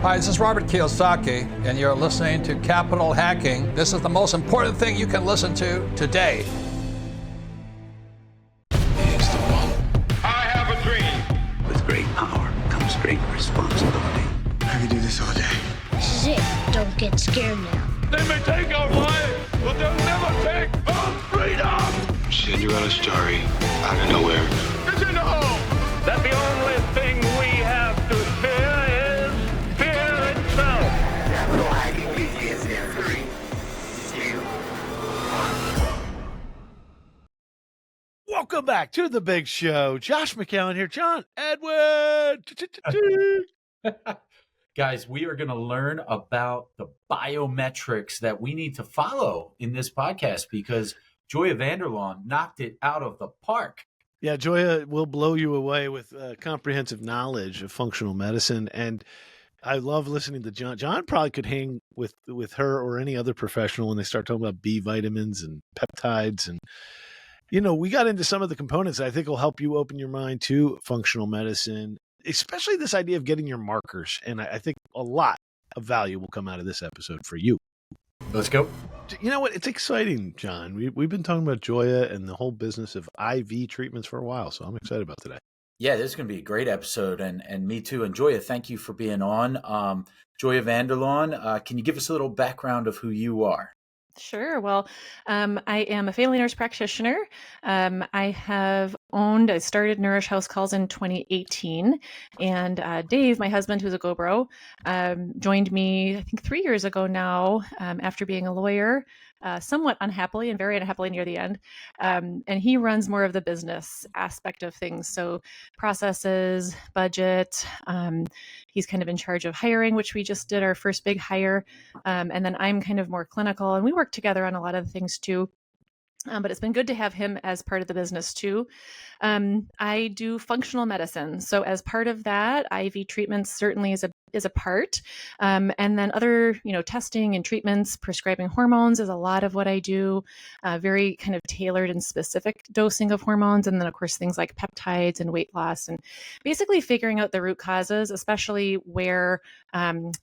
Hi, this is Robert Kiyosaki, and you're listening to Capital Hacking. This is the most important thing you can listen to today. Here's the one. I have a dream. With great power comes great responsibility. I could do this all day. This is it. Don't get scared now. They may take our lives, but they'll never take our freedom. Cinderella story out of nowhere. It's in the hole. That the only thing we have to fear is fear itself. Capital Hacking begins in 3, 2, 1. Welcome back to the big show. Josh McCown here. John Edwin. Guys, we are going to learn about the biometrics that we need to follow in this podcast because Joya Van Der Laan knocked it out of the park. Yeah, Joya will blow you away with comprehensive knowledge of functional medicine. And I love listening to John. John probably could hang with her or any other professional when they start talking about B vitamins and peptides. And, you know, we got into some of the components that I think will help you open your mind to functional medicine, especially this idea of getting your markers. And I think a lot of value will come out of this episode for you. Let's go. You know what? It's exciting, John. We've been talking about Joya and the whole business of IV treatments for a while, so I'm excited about today. Yeah, this is going to be a great episode, and me too. And Joya, thank you for being on. Joya Van Der Laan, can you give us a little background of who you are? Sure. Well, I am a family nurse practitioner. I started Nourish House Calls in 2018. And Dave, my husband, who's a GoBro, joined me, I think 3 years ago now, after being a lawyer, somewhat unhappily and very unhappily near the end. And he runs more of the business aspect of things. So processes, budget. He's kind of in charge of hiring, which we just did our first big hire. And then I'm kind of more clinical, and we work together on a lot of things too. But it's been good to have him as part of the business too. I do functional medicine. So as part of that, IV treatments certainly is a part. And then other, testing and treatments, prescribing hormones is a lot of what I do, very kind of tailored and specific dosing of hormones. And then of course, things like peptides and weight loss, and basically figuring out the root causes, especially where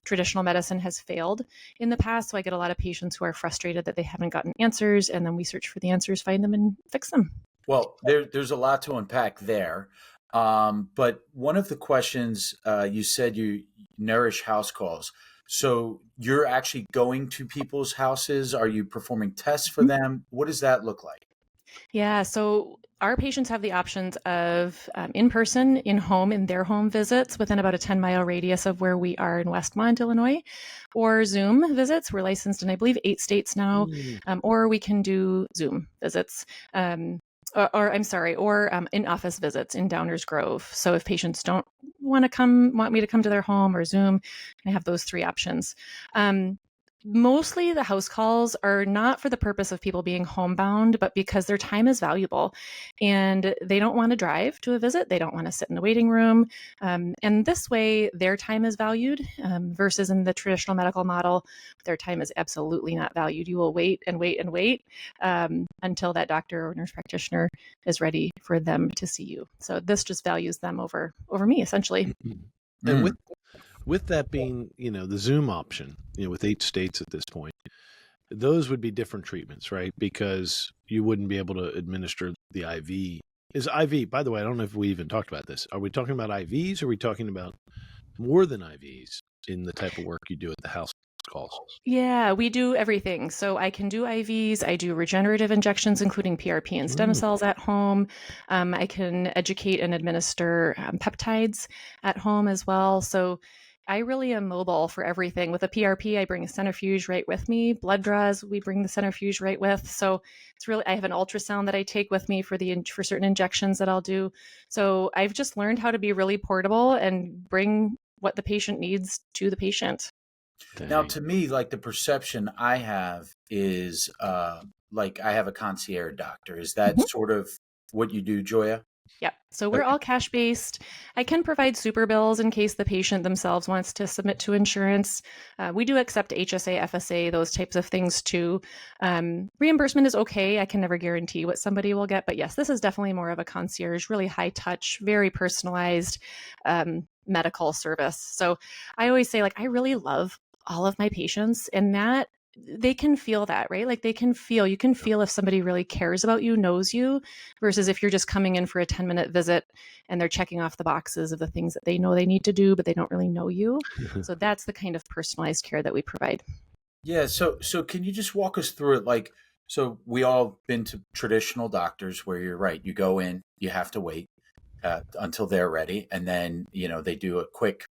traditional medicine has failed in the past. So I get a lot of patients who are frustrated that they haven't gotten answers, and then we search for the answers, find them, and fix them. Well, there's a lot to unpack there. But one of the questions, you said you Nourish House Calls. So you're actually going to people's houses? Are you performing tests for them? What does that look like? Yeah, so our patients have the options of in-person, in-home, in their home visits within about a 10-mile radius of where we are in Westmont, Illinois, or Zoom visits. We're licensed in, I believe, 8 states now, or we can do Zoom visits. Or in-office visits in Downers Grove. So if patients don't want me to come to their home or Zoom, I have those 3 options. Mostly the house calls are not for the purpose of people being homebound, but because their time is valuable and they don't want to drive to a visit. They don't want to sit in a waiting room. And this way their time is valued versus in the traditional medical model, their time is absolutely not valued. You will wait and wait and wait until that doctor or nurse practitioner is ready for them to see you. So this just values them over me, essentially. And with that being, the Zoom option, with 8 states at this point, those would be different treatments, right? Because you wouldn't be able to administer the IV. Is IV, by the way, I don't know if we even talked about this. Are we talking about IVs, or are we talking about more than IVs in the type of work you do at the house calls? Yeah, we do everything. So I can do IVs. I do regenerative injections, including PRP and stem cells at home. I can educate and administer peptides at home as well. So I really am mobile for everything. With a PRP, I bring a centrifuge right with me. Blood draws, we bring the centrifuge right with. So it's really, I have an ultrasound that I take with me for certain injections that I'll do. So I've just learned how to be really portable and bring what the patient needs to the patient. Now, to me, like the perception I have is like I have a concierge doctor. Is that sort of what you do, Joya? Yep. So we're all cash based. I can provide super bills in case the patient themselves wants to submit to insurance. We do accept HSA, FSA, those types of things too. Reimbursement is okay. I can never guarantee what somebody will get, but yes, this is definitely more of a concierge, really high touch, very personalized. medical service. So I always say, like, I really love all of my patients, and that they can feel that, right? Like you can feel if somebody really cares about you, knows you, versus if you're just coming in for a 10-minute visit and they're checking off the boxes of the things that they know they need to do, but they don't really know you. So that's the kind of personalized care that we provide. Yeah. So can you just walk us through it? Like, so we all been to traditional doctors where you're right. You go in, you have to wait until they're ready. And then, they do a quick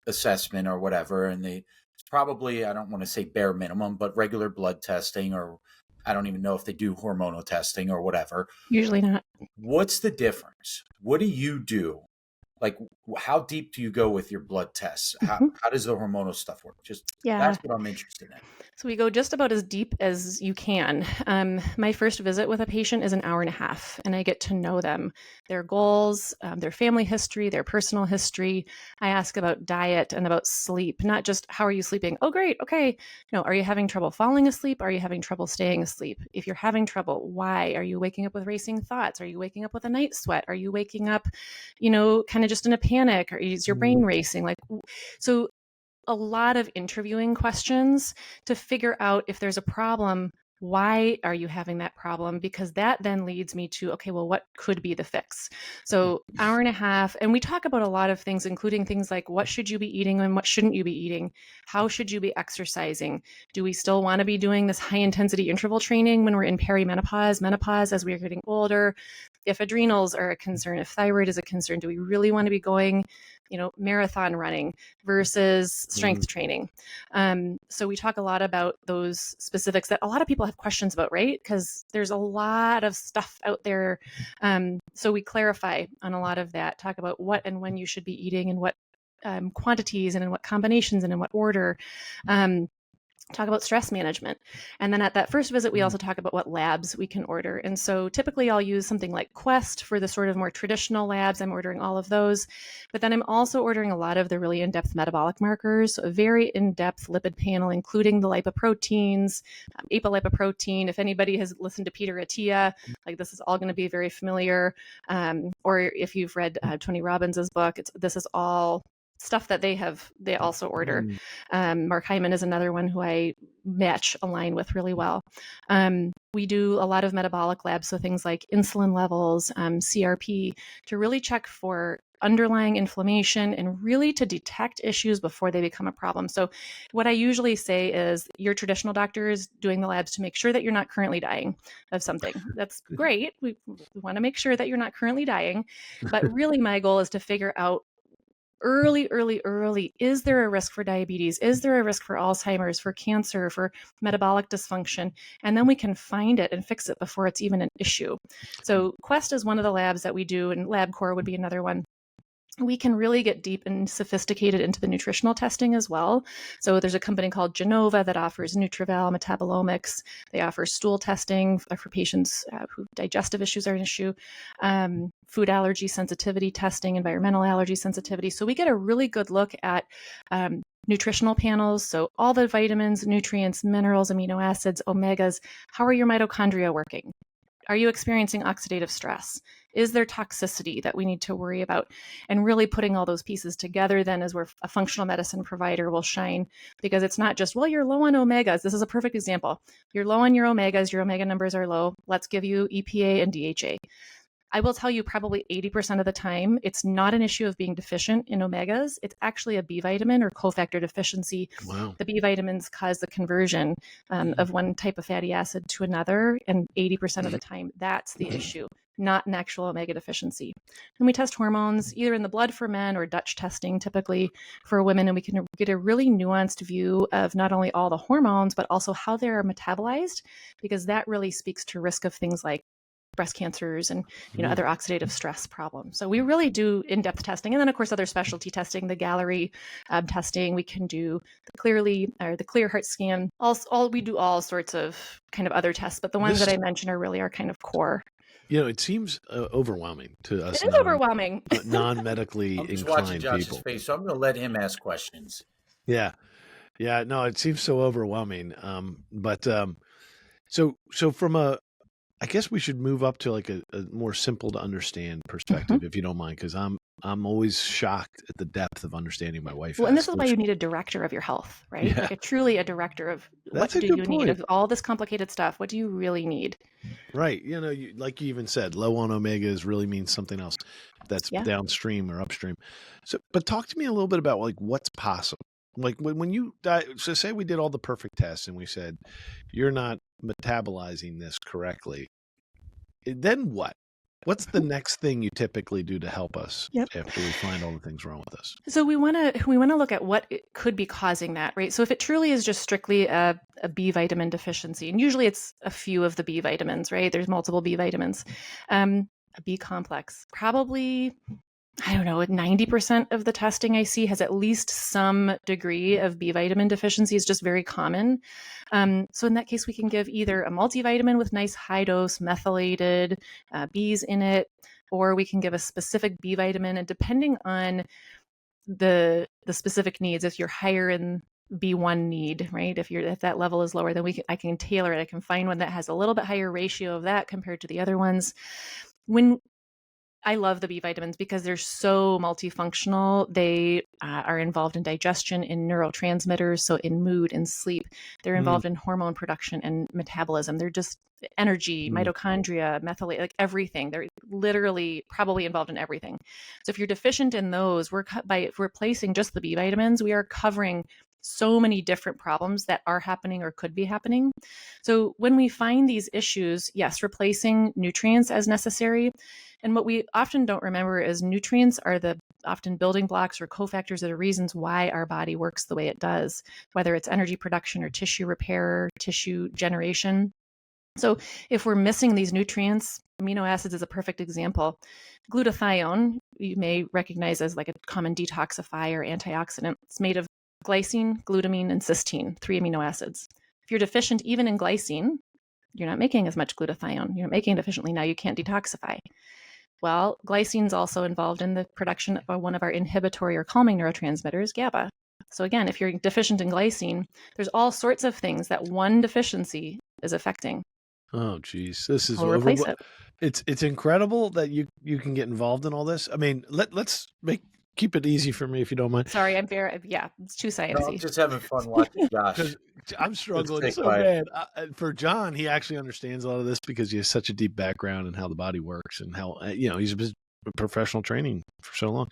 assessment or whatever. And it's probably, I don't want to say bare minimum, but regular blood testing, or I don't even know if they do hormonal testing or whatever. Usually not. What's the difference? What do you do? Like, how deep do you go with your blood tests? How does the hormonal stuff work? That's what I'm interested in. So we go just about as deep as you can. My first visit with a patient is an hour and a half, and I get to know them, their goals, their family history, their personal history. I ask about diet and about sleep, not just how are you sleeping? Oh, great. Okay. No, are you having trouble falling asleep? Are you having trouble staying asleep? If you're having trouble, why? Are you waking up with racing thoughts? Are you waking up with a night sweat? Are you waking up, kind of just in a panic? Or is your brain racing? So a lot of interviewing questions to figure out if there's a problem. Why are you having that problem? Because that then leads me to, okay, well, what could be the fix? So hour and a half, and we talk about a lot of things, including things like what should you be eating and what shouldn't you be eating? How should you be exercising? Do we still want to be doing this high intensity interval training when we're in perimenopause, menopause, as we're getting older? If adrenals are a concern, if thyroid is a concern, do we really want to be going, marathon running versus strength training? So we talk a lot about those specifics that a lot of people have questions about, right? Because there's a lot of stuff out there. So we clarify on a lot of that, talk about what and when you should be eating and what quantities and in what combinations and in what order. Talk about stress management. And then at that first visit, we also talk about what labs we can order. And so typically I'll use something like Quest for the sort of more traditional labs. I'm ordering all of those. But then I'm also ordering a lot of the really in-depth metabolic markers, so a very in-depth lipid panel, including the lipoproteins, apolipoprotein. If anybody has listened to Peter Attia, this is all going to be very familiar. Or if you've read Tony Robbins's book, this is all stuff that they also order. Mark Hyman is another one who I align with really well. We do a lot of metabolic labs, so things like insulin levels, CRP, to really check for underlying inflammation and really to detect issues before they become a problem. So what I usually say is your traditional doctor is doing the labs to make sure that you're not currently dying of something. That's great. We want to make sure that you're not currently dying. But really my goal is to figure out early, is there a risk for diabetes? Is there a risk for Alzheimer's, for cancer, for metabolic dysfunction? And then we can find it and fix it before it's even an issue. So Quest is one of the labs that we do, and LabCorp would be another one. We can really get deep and sophisticated into the nutritional testing as well. So there's a company called Genova that offers Nutrival metabolomics. They offer stool testing for patients who digestive issues are an issue, food allergy sensitivity testing, environmental allergy sensitivity. So we get a really good look at nutritional panels. So all the vitamins, nutrients, minerals, amino acids, omegas. How are your mitochondria working? Are you experiencing oxidative stress? Is there toxicity that we need to worry about? And really putting all those pieces together then is where a functional medicine provider will shine, because it's not just, well, you're low on omegas. This is a perfect example. You're low on your omegas, your omega numbers are low. Let's give you EPA and DHA. I will tell you probably 80% of the time, it's not an issue of being deficient in omegas. It's actually a B vitamin or cofactor deficiency. Wow. The B vitamins cause the conversion of one type of fatty acid to another. And 80% of the time, that's the issue, not an actual omega deficiency. And we test hormones either in the blood for men or Dutch testing typically for women. And we can get a really nuanced view of not only all the hormones, but also how they're metabolized, because that really speaks to risk of things like breast cancers and other oxidative stress problems. So we really do in-depth testing. And then of course, other specialty testing, the Gallery testing, we can do the Clear Heart Scan. We do all sorts of kind of other tests, but the ones that I mentioned are really our kind of core. It seems overwhelming to us. It is overwhelming. Non-medically I'm just inclined watching Josh's people. face, so I'm going to let him ask questions. Yeah. No, it seems so overwhelming. So from I guess we should move up to like a more simple to understand perspective, if you don't mind, because I'm I'm always shocked at the depth of understanding my wife Well, and has. this is why you need a director of your health, right? Yeah. Like a director of That's a what do good you need point. of all this complicated stuff. What do you really need? Right. Like you even said, low on omegas really means something else that's Yeah. downstream or upstream. So, but talk to me a little bit about like what's possible. Like when you so say we did all the perfect tests and we said you're not metabolizing this correctly. Then what? What's the next thing you typically do to help us after we find all the things wrong with us? So we want to look at what could be causing that, right? So if it truly is just strictly a B vitamin deficiency, and usually it's a few of the B vitamins, right? There's multiple B vitamins. A B complex, probably, I don't know, 90% of the testing I see has at least some degree of B vitamin deficiency. Is just very common. So in that case, we can give either a multivitamin with nice high dose methylated Bs in it, or we can give a specific B vitamin. And depending on the specific needs, if you're higher in B1 need, right? If that level is lower, then I can tailor it. I can find one that has a little bit higher ratio of that compared to the other ones. I love the B vitamins because they're so multifunctional. They are involved in digestion, in neurotransmitters, so in mood and sleep. They're involved in hormone production and metabolism. They're just energy, mitochondria, methylate, like everything. They're literally probably involved in everything. So if you're deficient in those, by replacing just the B vitamins, we are covering so many different problems that are happening or could be happening. So when we find these issues, yes, replacing nutrients as necessary. And what we often don't remember is nutrients are the often building blocks or cofactors that are reasons why our body works the way it does, whether it's energy production or tissue repair, tissue generation. So if we're missing these nutrients, amino acids is a perfect example. Glutathione, you may recognize as like a common detoxifier, antioxidant. It's made of glycine, glutamine, and cysteine, 3 amino acids. If you're deficient even in glycine, you're not making as much glutathione. You're not making it efficiently. Now you can't detoxify. Well, glycine is also involved in the production of one of our inhibitory or calming neurotransmitters, GABA. So again, if you're deficient in glycine, there's all sorts of things that one deficiency is affecting. Oh, geez, this is We'll replace it. It's incredible that you can get involved in all this. I mean, let's keep it easy for me if you don't mind. Sorry, it's too sciencey. No, I'm just having fun watching Josh. I'm struggling Let's so quiet. bad. For John, he actually understands a lot of this because he has such a deep background in how the body works and how he's been professional training for so long.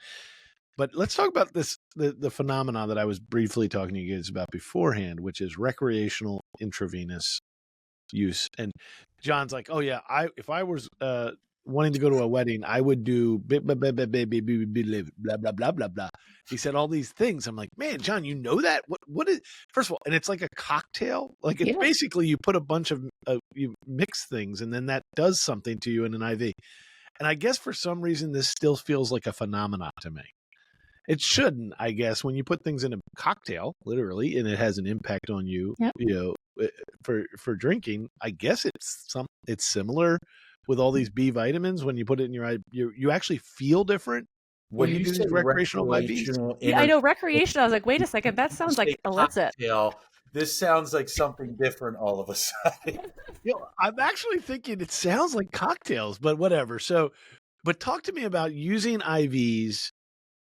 But let's talk about this the phenomenon that I was briefly talking to you guys about beforehand, which is recreational intravenous use. And John's like, oh yeah, if I was wanting to go to a wedding, I would do blah blah blah blah blah. He said all these things. I'm like, man, John, you know that? What is? First of all, and it's like a cocktail. Like it's basically you put a bunch of you mix things, and then that does something to you in an IV. And I guess for some reason, this still feels like a phenomenon to me. It shouldn't, I guess, when you put things in a cocktail, literally, and it has an impact on you, for drinking. I guess it's similar with all these B vitamins. When you put it in your eye, you actually feel different when you do these recreational IVs. Yeah, I know recreational. I was like, wait a second, that sounds like illicit. This sounds like something different all of a sudden. I'm actually thinking it sounds like cocktails, but whatever. So, but talk to me about using IVs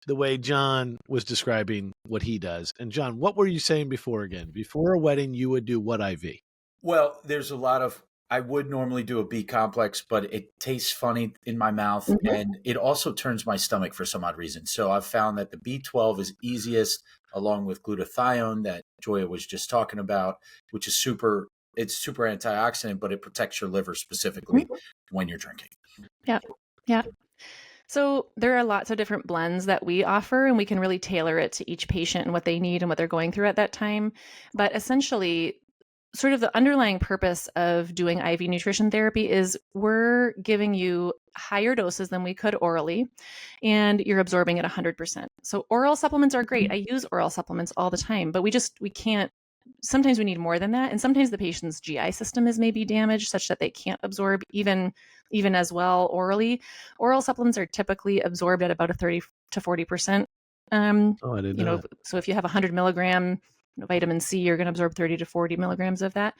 the way John was describing what he does. And John, what were you saying before again? Before a wedding, you would do what IV? Well, there's a lot of, I would normally do a B complex, but it tastes funny in my mouth. And it also turns my stomach for some odd reason. So I've found that the B12 is easiest, along with glutathione that Joya was just talking about, which is super antioxidant, but it protects your liver specifically when you're drinking. Yeah. So there are lots of different blends that we offer, and we can really tailor it to each patient and what they need and what they're going through at that time. But essentially, sort of the underlying purpose of doing IV nutrition therapy is we're giving you higher doses than we could orally, and you're absorbing it 100%. So oral supplements are great. I use oral supplements all the time, but we can't. Sometimes we need more than that. And sometimes the patient's GI system is maybe damaged such that they can't absorb even as well orally. Oral supplements are typically absorbed at about a 30 to 40%. I didn't know that. So if you have 100 milligram vitamin C, you're going to absorb 30 to 40 milligrams of that,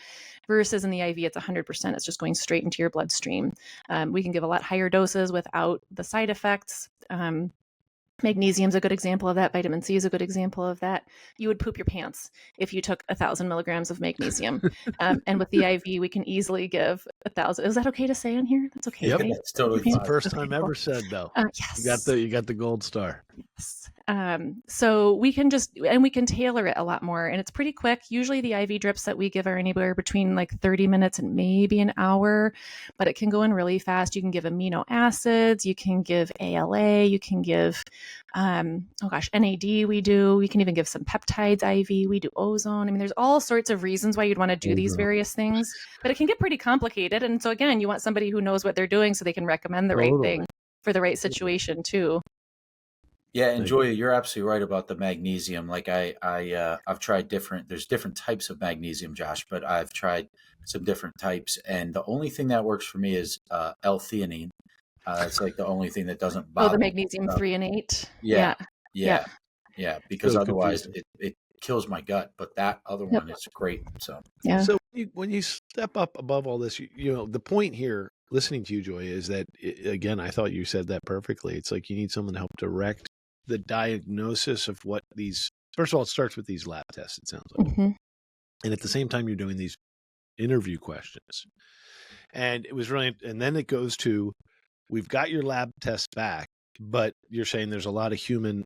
versus in the IV, it's 100%. It's just going straight into your bloodstream. We can give a lot higher doses without the side effects. Magnesium's a good example of that. Vitamin C is a good example of that. You would poop your pants if you took 1,000 milligrams of magnesium. And with the IV, we can easily give 1,000. Is that okay to say on here? That's okay. Yep. Right? It's totally It's the fine. first time ever said though. Yes. You got the gold star. Yes. So we can we can tailor it a lot more, and it's pretty quick. Usually the IV drips that we give are anywhere between like 30 minutes and maybe an hour, but it can go in really fast. You can give amino acids, you can give ALA, you can give, NAD we do. We can even give some peptides IV. We do ozone. I mean, there's all sorts of reasons why you'd want to do these various things, but it can get pretty complicated. And so again, you want somebody who knows what they're doing so they can recommend the right thing for the right situation too. Yeah, and Joya, you're absolutely right about the magnesium. Like I've tried there's different types of magnesium, Josh, but I've tried some different types. And the only thing that works for me is L-theanine. It's like the only thing that doesn't bother the magnesium 3 and 8. Yeah. Because So otherwise it kills my gut. But that other one is great. So Yeah. So when you step up above all this, you know, the point here, listening to you, Joy, is that, again, I thought you said that perfectly. It's like you need someone to help direct the diagnosis of what these, first of all, it starts with these lab tests, it sounds like. Mm-hmm. And at the same time, you're doing these interview questions. And it was really, and then it goes to, we've got your lab tests back, but you're saying there's a lot of human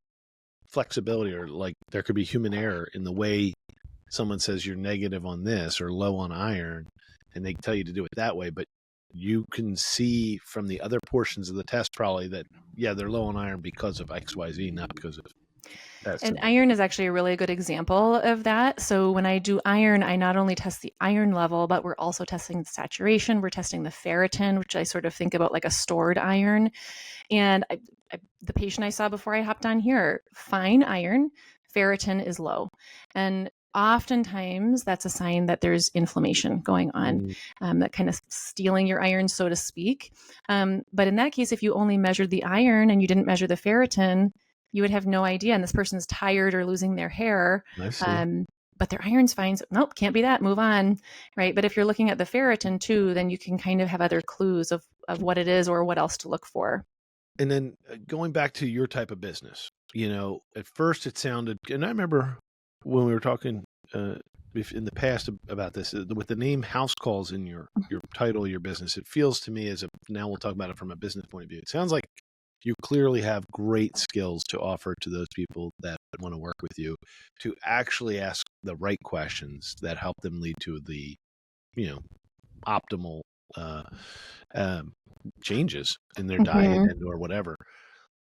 flexibility, or like there could be human error in the way someone says you're negative on this or low on iron, and they tell you to do it that way. But you can see from the other portions of the test probably that, yeah, they're low on iron because of XYZ, not because of that. And iron is actually a really good example of that. So when I do iron, I not only test the iron level, but we're also testing the saturation. We're testing the ferritin, which I sort of think about like a stored iron. And the patient I saw before I hopped on here, fine iron, ferritin is low. And oftentimes that's a sign that there's inflammation going on, that kind of stealing your iron, so to speak. But in that case, if you only measured the iron and you didn't measure the ferritin, you would have no idea. And this person's tired or losing their hair, but their iron's fine. So, nope, can't be that. Move on, right? But if you're looking at the ferritin too, then you can kind of have other clues of what it is or what else to look for. And then going back to your type of business, you know, at first it sounded, and I remember when we were talking in the past about this, with the name House Calls in your title of your business, it feels to me now we'll talk about it from a business point of view. It sounds like you clearly have great skills to offer to those people that want to work with you, to actually ask the right questions that help them lead to the, you know, optimal changes in their diet and or whatever.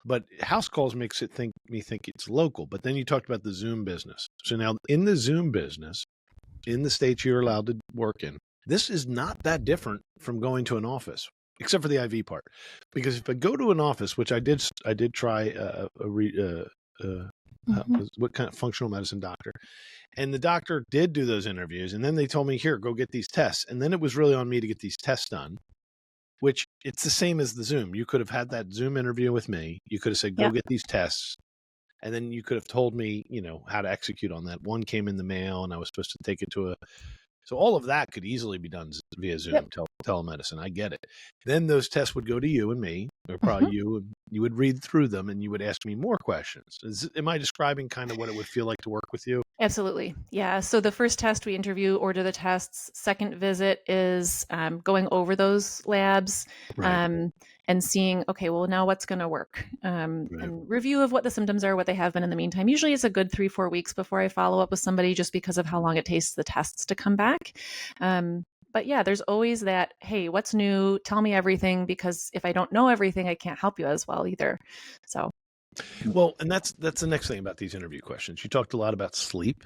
But House Calls makes me think it's local. But then you talked about the Zoom business. So now in the Zoom business, in the states you're allowed to work in, this is not that different from going to an office, except for the IV part. Because if I go to an office, which I did try what kind of functional medicine doctor, and the doctor did do those interviews, and then they told me, here, go get these tests. And then it was really on me to get these tests done, which it's the same as the Zoom. You could have had that Zoom interview with me. You could have said, go get these tests. And then you could have told me, you know, how to execute on that. One came in the mail and I was supposed to take it to so all of that could easily be done via Zoom, telemedicine. I get it. Then those tests would go to you and me, or probably you, and you would read through them and you would ask me more questions. Am I describing kind of what it would feel like to work with you? Absolutely. Yeah. So the first test we interview, order the tests. Second visit is going over those labs, and seeing, okay, well, now what's going to work? And review of what the symptoms are, what they have been in the meantime. Usually it's a good 3-4 weeks before I follow up with somebody, just because of how long it takes the tests to come back. But yeah, there's always that, hey, what's new? Tell me everything, because if I don't know everything, I can't help you as well either. So. Well, and that's the next thing about these interview questions. You talked a lot about sleep.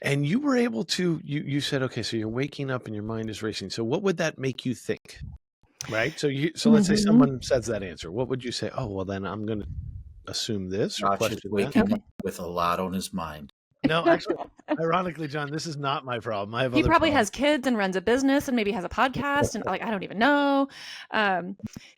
And you were able to, you said, okay, so you're waking up and your mind is racing. So what would that make you think? Right. So let's say someone says that answer. What would you say? Oh, well, then I'm going to assume this or question waking up with a lot on his mind. No, actually, ironically, John, this is not my problem. He probably has kids and runs a business and maybe has a podcast and I don't even know.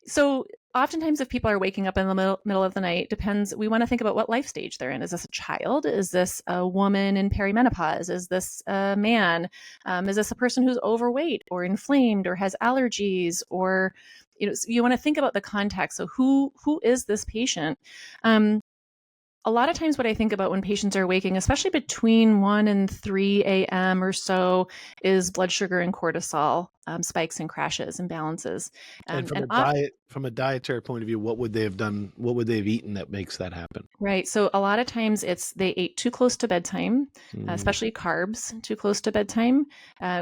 So oftentimes if people are waking up in the middle of the night, depends. We want to think about what life stage they're in. Is this a child? Is this a woman in perimenopause? Is this a man? Is this a person who's overweight or inflamed or has allergies? Or you want to think about the context. So who is this patient? A lot of times what I think about when patients are waking, especially between 1 and 3 a.m. or so, is blood sugar and cortisol spikes and crashes and balances. And from a dietary point of view, what would they have done? What would they have eaten that makes that happen? Right. So a lot of times they ate too close to bedtime, especially carbs too close to bedtime,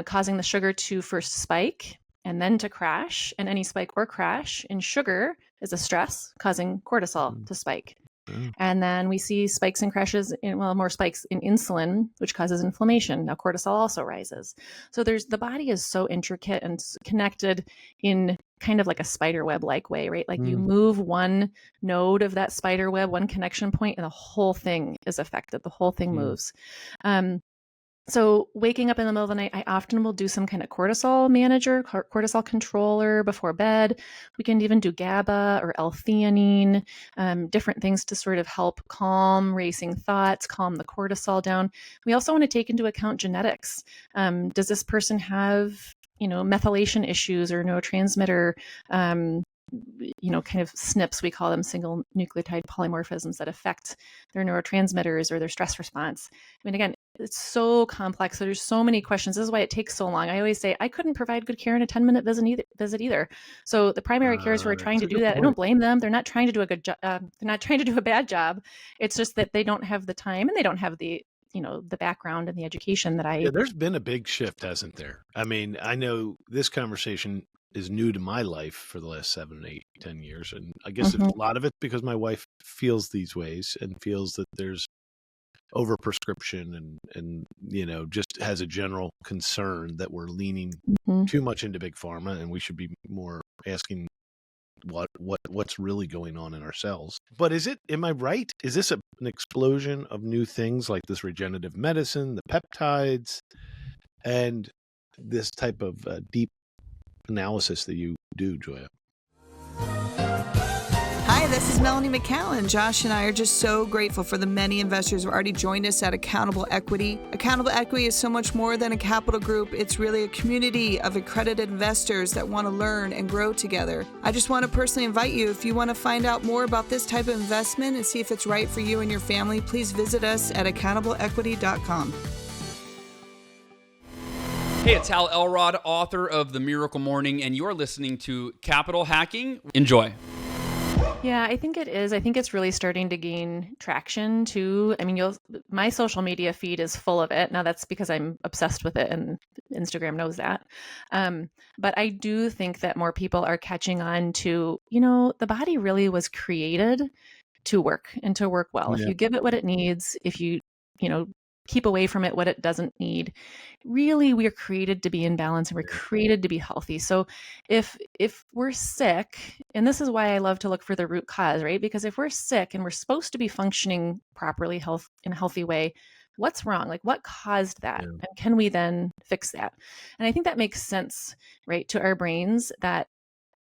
causing the sugar to first spike and then to crash. And any spike or crash in sugar is a stress causing cortisol to spike. And then we see spikes and crashes more spikes in insulin, which causes inflammation. Now cortisol also rises. So the body is so intricate and connected in kind of like a spider web like way, right? Like you move one node of that spider web, one connection point, and the whole thing is affected. The whole thing moves. So waking up in the middle of the night, I often will do some kind of cortisol manager, cortisol controller before bed. We can even do GABA or L-theanine, different things to sort of help calm racing thoughts, calm the cortisol down. We also want to take into account genetics. Does this person have, methylation issues or neurotransmitter, kind of SNPs, we call them, single nucleotide polymorphisms, that affect their neurotransmitters or their stress response. I mean, again, it's so complex. So there's so many questions. This is why it takes so long. I always say I couldn't provide good care in a 10-minute visit either. So the primary cares who are trying to do that, I don't blame them. They're not trying to do a good job. They're not trying to do a bad job. It's just that they don't have the time and they don't have the background and the education that Yeah, there's been a big shift, hasn't there? I mean, I know this conversation is new to my life for the last 7, 8, 10 years. And I guess a lot of it because my wife feels these ways and feels that there's overprescription and just has a general concern that we're leaning too much into big pharma and we should be more asking what's really going on in ourselves. But am I right? Is this an explosion of new things like this regenerative medicine, the peptides, and this type of deep analysis that you do, Joya? Hi, this is Melanie McCallan. Josh and I are just so grateful for the many investors who have already joined us at Accountable Equity. Accountable Equity is so much more than a capital group. It's really a community of accredited investors that want to learn and grow together. I just want to personally invite you, if you want to find out more about this type of investment and see if it's right for you and your family, please visit us at accountableequity.com. Hey, it's Hal Elrod, author of The Miracle Morning, and you're listening to Capital Hacking. Enjoy. Yeah, I think it is. I think it's really starting to gain traction too. I mean, my social media feed is full of it. Now that's because I'm obsessed with it and Instagram knows that. But I do think that more people are catching on to, the body really was created to work and to work well. If you give it what it needs, if you, keep away from it what it doesn't need. Really, we are created to be in balance and we're created to be healthy. So if we're sick, and this is why I love to look for the root cause, right? Because if we're sick and we're supposed to be functioning properly in a healthy way, what's wrong? Like what caused that? And can we then fix that? And I think that makes sense, right, to our brains that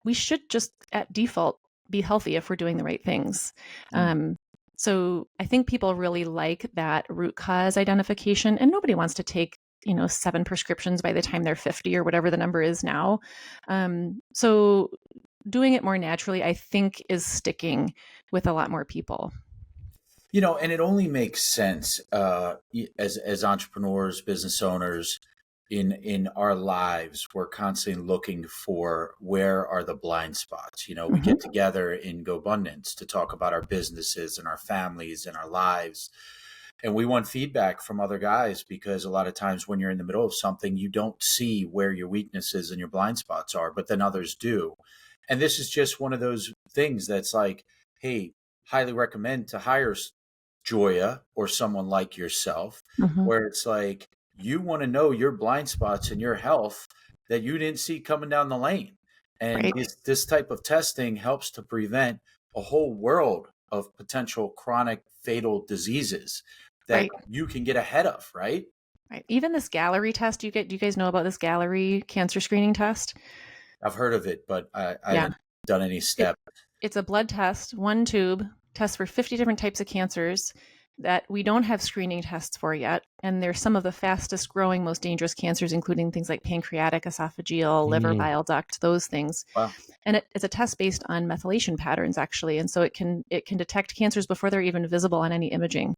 we should just at default be healthy if we're doing the right things. So I think people really like that root cause identification, and nobody wants to take, 7 prescriptions by the time they're 50 or whatever the number is now. So doing it more naturally, I think, is sticking with a lot more people. And it only makes sense as entrepreneurs, business owners, in our lives, we're constantly looking for where are the blind spots. We get together in GoBundance to talk about our businesses and our families and our lives. And we want feedback from other guys because a lot of times when you're in the middle of something, you don't see where your weaknesses and your blind spots are, but then others do. And this is just one of those things that's like, hey, highly recommend to hire Joya or someone like yourself, where it's like, you want to know your blind spots in your health that you didn't see coming down the lane. And this type of testing helps to prevent a whole world of potential chronic fatal diseases that you can get ahead of, right? Right. Even this Gallery test, do you guys know about this Gallery cancer screening test? I've heard of it, but I haven't done any step. It's a blood test, one tube, tests for 50 different types of cancers. that we don't have screening tests for yet. And they're some of the fastest growing, most dangerous cancers, including things like pancreatic, esophageal, liver, bile duct, those things. Wow. And it's a test based on methylation patterns, actually. And so it can detect cancers before they're even visible on any imaging.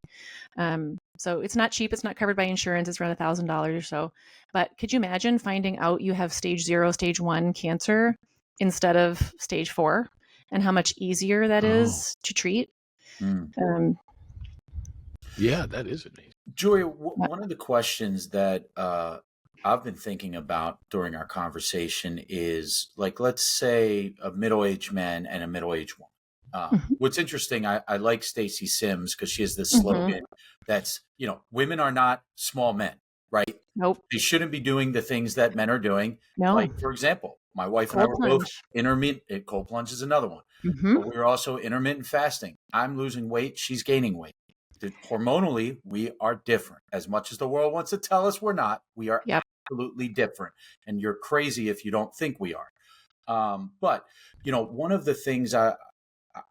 So it's not cheap. It's not covered by insurance. It's around $1,000 or so. But could you imagine finding out you have stage 0, stage 1 cancer instead of stage 4, and how much easier that is to treat? Yeah, that is amazing. Joya, one of the questions that I've been thinking about during our conversation is, like, let's say a middle-aged man and a middle-aged woman. What's interesting, I like Stacey Sims because she has this slogan that's, women are not small men, right? Nope. They shouldn't be doing the things that men are doing. No. Like, for example, my wife and I were both intermittent. Cold plunge is another one. But we were also intermittent fasting. I'm losing weight. She's gaining weight. Hormonally, we are different. As much as the world wants to tell us we're not, we are absolutely different. And you're crazy if you don't think we are. But, one of the things I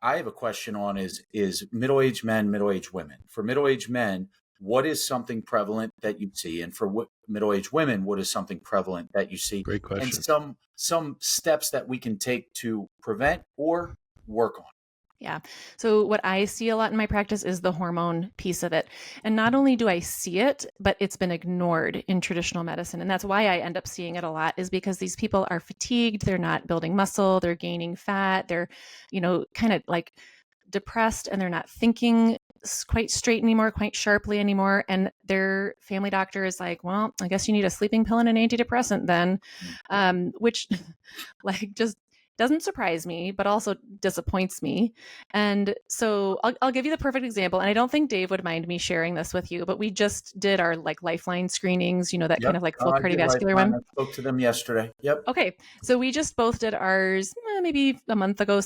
have a question on is middle-aged men, middle-aged women. For middle-aged men, what is something prevalent that you see? And for middle-aged women, what is something prevalent that you see? Great question. And some steps that we can take to prevent or work on. Yeah. So what I see a lot in my practice is the hormone piece of it. And not only do I see it, but it's been ignored in traditional medicine. And that's why I end up seeing it a lot, is because these people are fatigued. They're not building muscle. They're gaining fat. They're, kind of like depressed, and they're not thinking quite straight anymore, quite sharply anymore. And their family doctor is like, well, I guess you need a sleeping pill and an antidepressant then, which just doesn't surprise me, but also disappoints me. And so I'll give you the perfect example. And I don't think Dave would mind me sharing this with you, but we just did our Lifeline screenings, that kind of full cardiovascular one. I spoke to them yesterday. Yep. Okay. So we just both did ours maybe a month ago,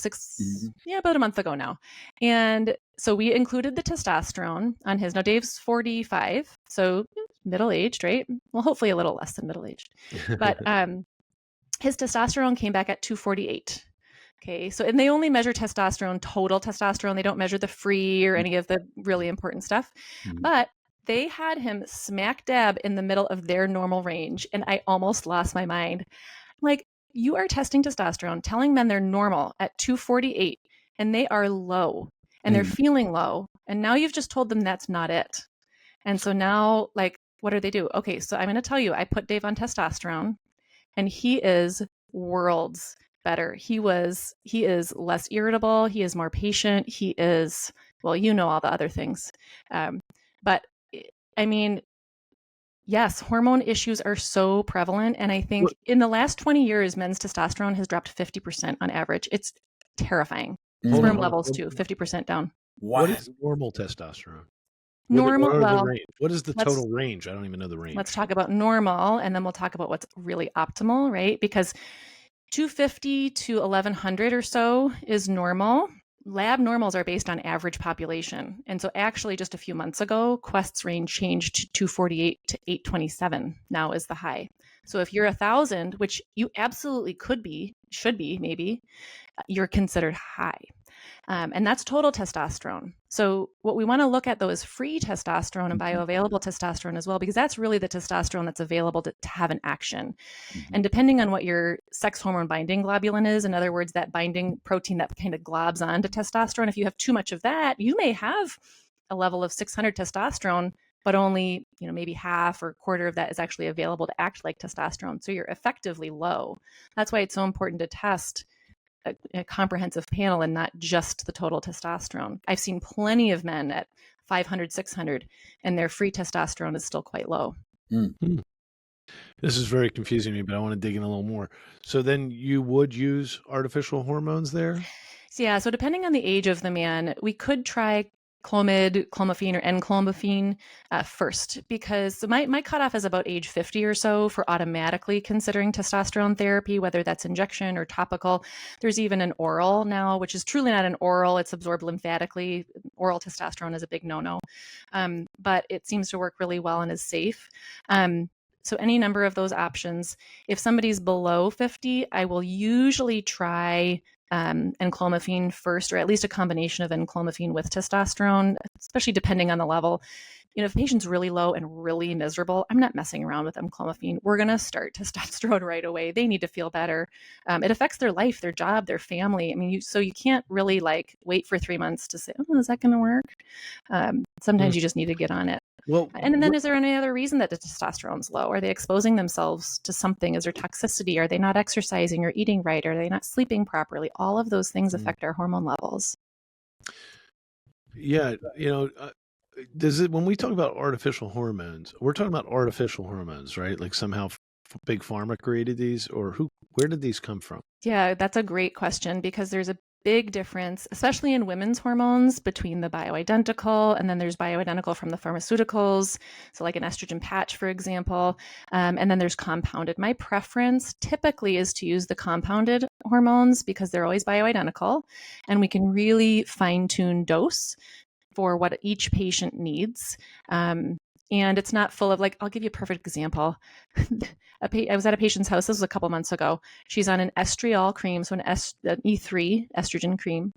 about a month ago now. And so we included the testosterone on his. Now Dave's 45, so middle-aged, right? Well, hopefully a little less than middle-aged, but, his testosterone came back at 248. Okay. So, and they only measure testosterone, total testosterone. They don't measure the free or any of the really important stuff, but they had him smack dab in the middle of their normal range. And I almost lost my mind. Like, you are testing testosterone, telling men they're normal at 248, and they are low, and they're feeling low. And now you've just told them that's not it. And so now, what do they do? Okay. So I'm going to tell you, I put Dave on testosterone, and he is worlds better. He is less irritable. He is more patient. He is, well, all the other things. But I mean, yes, hormone issues are so prevalent. And I think in the last 20 years, men's testosterone has dropped 50% on average. It's terrifying. Sperm levels too, 50% down. What is normal testosterone? What is the total range? I don't even know the range. Let's talk about normal, and then we'll talk about what's really optimal, right? Because 250 to 1100 or so is normal. Lab normals are based on average population. And so actually just a few months ago, Quest's range changed to 248 to 827 now is the high. So if you're 1,000, which you absolutely should be maybe, you're considered high. And that's total testosterone. So what we want to look at, though, is free testosterone and bioavailable testosterone as well, because that's really the testosterone that's available to have an action. And depending on what your sex hormone binding globulin is, in other words, that binding protein that kind of globs onto testosterone, if you have too much of that, you may have a level of 600 testosterone, but only, maybe half or quarter of that is actually available to act like testosterone. So you're effectively low. That's why it's so important to test a comprehensive panel and not just the total testosterone. I've seen plenty of men at 500, 600, and their free testosterone is still quite low. This is very confusing to me, but I want to dig in a little more. So then you would use artificial hormones there? Yeah. So depending on the age of the man, we could try Clomid, Clomiphene, or N-Clomiphene first, because my cutoff is about age 50 or so for automatically considering testosterone therapy, whether that's injection or topical. There's even an oral now, which is truly not an oral. It's absorbed lymphatically. Oral testosterone is a big no-no, but it seems to work really well and is safe. So any number of those options. If somebody's below 50, I will usually try N-Clomiphene first, or at least a combination of N-Clomiphene with testosterone. especially depending on the level. If a patient's really low and really miserable, I'm not messing around with them clomiphene. We're going to start testosterone right away. They need to feel better. It affects their life, their job, their family. I mean, so you can't really wait for 3 months to say, oh, is that going to work? Sometimes you just need to get on it. Well, and then is there any other reason that the testosterone's low? Are they exposing themselves to something? Is there toxicity? Are they not exercising or eating right? Are they not sleeping properly? All of those things affect our hormone levels. Yeah, when we talk about artificial hormones, we're talking about artificial hormones, right? Like somehow Big Pharma created these, or where did these come from? Yeah, that's a great question, because there's a big difference, especially in women's hormones, between the bioidentical and then there's bioidentical from the pharmaceuticals. So like an estrogen patch, for example, and then there's compounded. My preference typically is to use the compounded hormones because they're always bioidentical and we can really fine tune dose for what each patient needs. And it's not full of I'll give you a perfect example. I was at a patient's house, this was a couple months ago. She's on an estriol cream, so an E3 estrogen cream.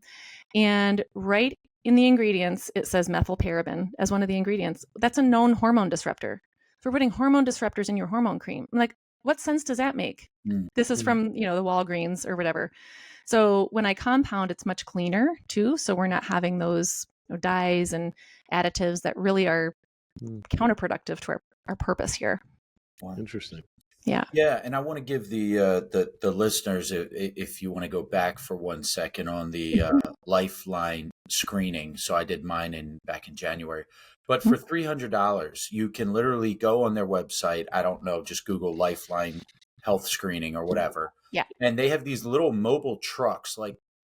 And right in the ingredients, it says methylparaben as one of the ingredients. That's a known hormone disruptor. So we're putting hormone disruptors in your hormone cream. I'm like, what sense does that make? This is from, the Walgreens or whatever. So when I compound, it's much cleaner too. So we're not having those dyes and additives that really are counterproductive to our purpose here. Wow. Interesting. Yeah. Yeah, and I want to give the listeners, if you want to go back for 1 second on the Lifeline screening. So I did mine back in January. But for $300, you can literally go on their website. I don't know, just Google Lifeline health screening or whatever. Yeah. And they have these little mobile trucks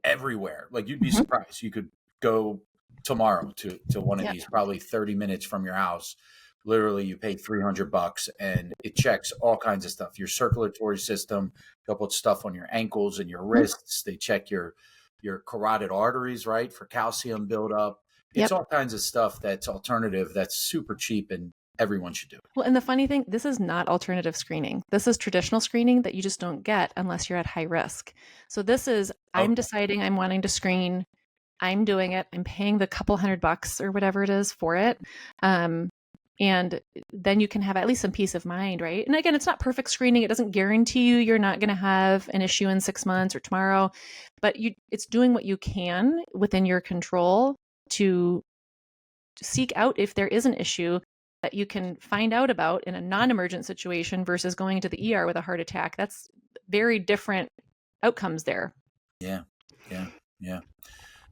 everywhere. You'd be surprised. You could go tomorrow to one of these, probably 30 minutes from your house. Literally, you pay $300 and it checks all kinds of stuff. Your circulatory system, they'll put stuff on your ankles and your wrists. They check your carotid arteries, right, for calcium buildup. It's all kinds of stuff that's alternative, that's super cheap, and everyone should do it. Well, and the funny thing, this is not alternative screening. This is traditional screening that you just don't get unless you're at high risk. So this is, I'm deciding I'm wanting to screen. I'm doing it. I'm paying the couple $100 or whatever it is for it. And then you can have at least some peace of mind, right? And again, it's not perfect screening. It doesn't guarantee you're not going to have an issue in 6 months or tomorrow, but it's doing what you can within your control to seek out if there is an issue that you can find out about in a non-emergent situation versus going to the ER with a heart attack. That's very different outcomes there. Yeah.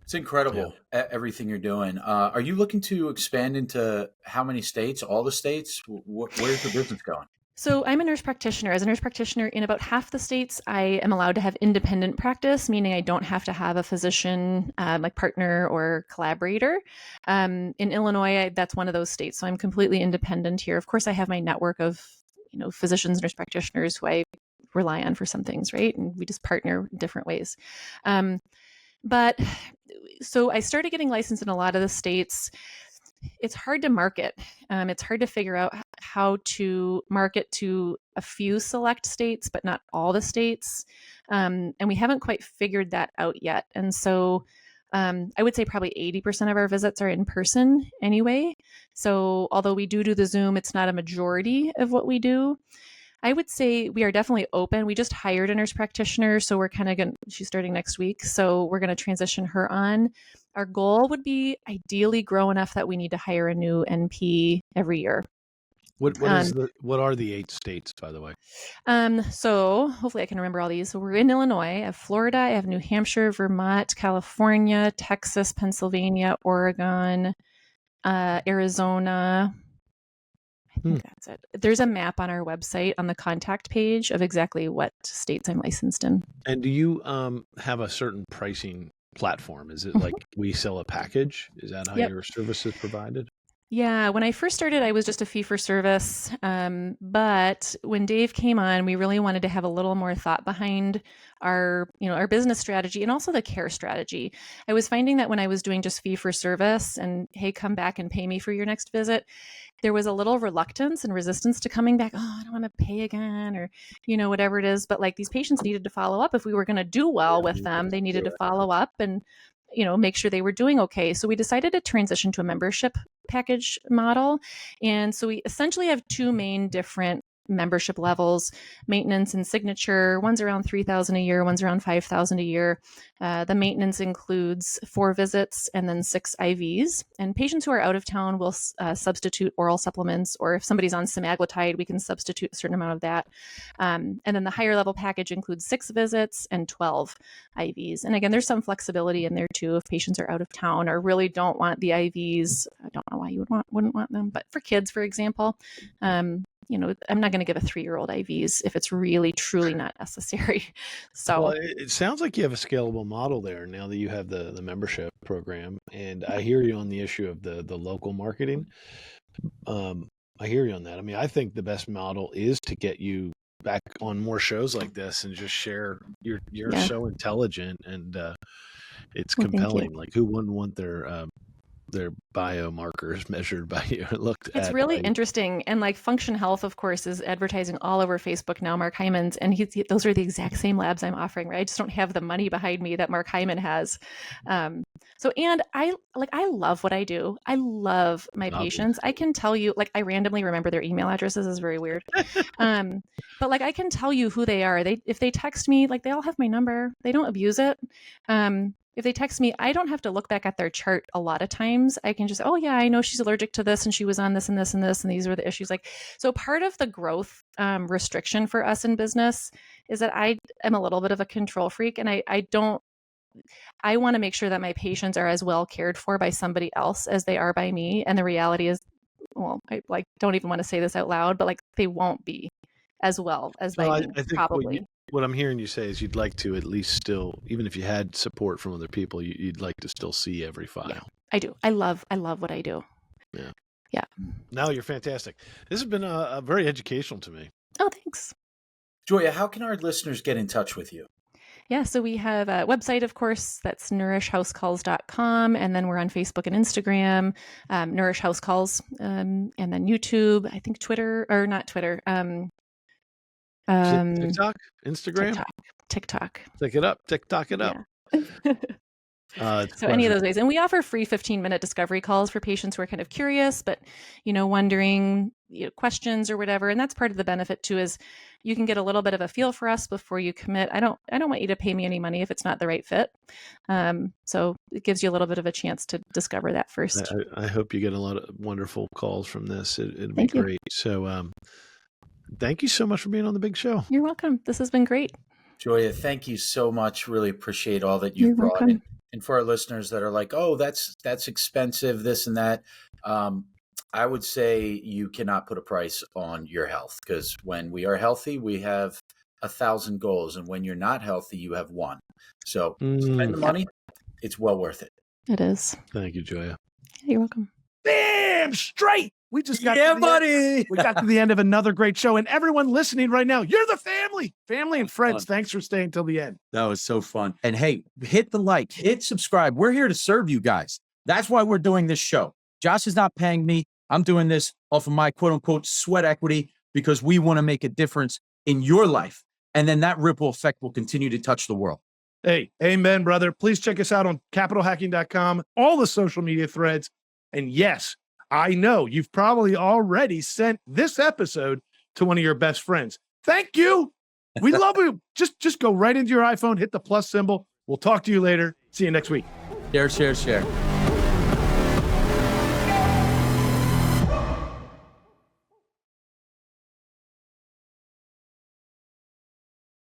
It's incredible, everything you're doing. Are you looking to expand into how many states? All the states? Where's the business going? So I'm a nurse practitioner. As a nurse practitioner in about half the states, I am allowed to have independent practice, meaning I don't have to have a physician, like partner or collaborator. In Illinois, that's one of those states. So I'm completely independent here. Of course, I have my network of, physicians, nurse practitioners who I rely on for some things, right? And we just partner in different ways. But so I started getting licensed in a lot of the states. It's hard to market. It's hard to figure out how to market to a few select states, but not all the states. And we haven't quite figured that out yet. And so I would say probably 80% of our visits are in person anyway. So although we do the Zoom, it's not a majority of what we do. I would say we are definitely open. We just hired a nurse practitioner, so we're kind of going. She's starting next week, so we're going to transition her on. Our goal would be ideally grow enough that we need to hire a new NP every year. What are the 8 states, by the way? So hopefully I can remember all these. So we're in Illinois. I have Florida. I have New Hampshire, Vermont, California, Texas, Pennsylvania, Oregon, Arizona. I think that's it. There's a map on our website on the contact page of exactly what states I'm licensed in. And do you have a certain pricing platform? Is it like we sell a package? Is that how your service is provided? Yeah, when I first started, I was just a fee for service. But when Dave came on, we really wanted to have a little more thought behind our business strategy and also the care strategy. I was finding that when I was doing just fee for service and, hey, come back and pay me for your next visit, there was a little reluctance and resistance to coming back. Oh, I don't want to pay again, or, whatever it is. But like these patients needed to follow up. If we were going to do well with them, they needed to follow up. And make sure they were doing okay. So we decided to transition to a membership package model. And so we essentially have two main different membership levels, maintenance and signature. One's around $3,000 a year, one's around $5,000 a year. The maintenance includes 4 visits and then 6 IVs. And patients who are out of town will substitute oral supplements, or if somebody's on semaglutide, we can substitute a certain amount of that. And then the higher level package includes 6 visits and 12 IVs. And again, there's some flexibility in there too. If patients are out of town or really don't want the IVs, I don't know why you wouldn't want them, but for kids, for example, I'm not going to give a 3-year-old IVs if it's really, truly not necessary. So well, it sounds like you have a scalable model there now that you have the membership program. And I hear you on the issue of the local marketing. I hear you on that. I mean, I think the best model is to get you back on more shows like this and just share. You're so intelligent, and it's compelling. Like, who wouldn't want their biomarkers measured by you? It's really interesting. And like Function Health, of course, is advertising all over Facebook now, Mark Hyman's, and those are the exact same labs I'm offering, right? I just don't have the money behind me that Mark Hyman has. And I love what I do. I love my patients. I can tell you, like, I randomly remember their email addresses. Is very weird. But like, I can tell you who they are. If they text me, like, they all have my number. They don't abuse it. If they text me, I don't have to look back at their chart a lot of times. I can just, oh yeah, I know she's allergic to this and she was on this and this and this, and these were the issues. Like, so part of the growth restriction for us in business is that I am a little bit of a control freak, and I want to make sure that my patients are as well cared for by somebody else as they are by me. And the reality is, well, I don't even want to say this out loud, but like, they won't be as well as by me, I think probably. What I'm hearing you say is you'd like to at least still, even if you had support from other people, you'd like to still see every file. Yeah, I do. I love what I do. Yeah. Yeah. No, you're fantastic. This has been a very educational to me. Oh, thanks. Joya, how can our listeners get in touch with you? Yeah, so we have a website, of course, that's nourishhousecalls.com. And then we're on Facebook and Instagram, Nourish House Calls, and then YouTube, I think Twitter, or not Twitter. TikTok, Instagram, TikTok. TikTok it up. Yeah. So any of those ways. And we offer free 15-minute discovery calls for patients who are kind of curious, but, wondering questions or whatever. And that's part of the benefit too, is you can get a little bit of a feel for us before you commit. I don't want you to pay me any money if it's not the right fit. So it gives you a little bit of a chance to discover that first. I hope you get a lot of wonderful calls from this. It'd be great. So, thank you so much for being on the big show. You're welcome. This has been great. Joya, thank you so much. Really appreciate all that you've brought in. And for our listeners that are like, oh, that's expensive, this and that, I would say you cannot put a price on your health, because when we are healthy, we have 1,000 goals. And when you're not healthy, you have 1. So spend the money. It's well worth it. It is. Thank you, Joya. You're welcome. Damn straight. We just got we got to the end of another great show, and everyone listening right now, you're the family and friends. Thanks for staying till the end. That was so fun. And hey, hit the like, hit subscribe. We're here to serve you guys. That's why we're doing this show. Josh is not paying me. I'm doing this off of my quote unquote sweat equity, because we want to make a difference in your life. And then that ripple effect will continue to touch the world. Hey, amen, brother. Please check us out on capitalhacking.com, all the social media threads. And yes, I know you've probably already sent this episode to one of your best friends. Thank you. We love you. Just go right into your iPhone, hit the plus symbol. We'll talk to you later. See you next week. Share.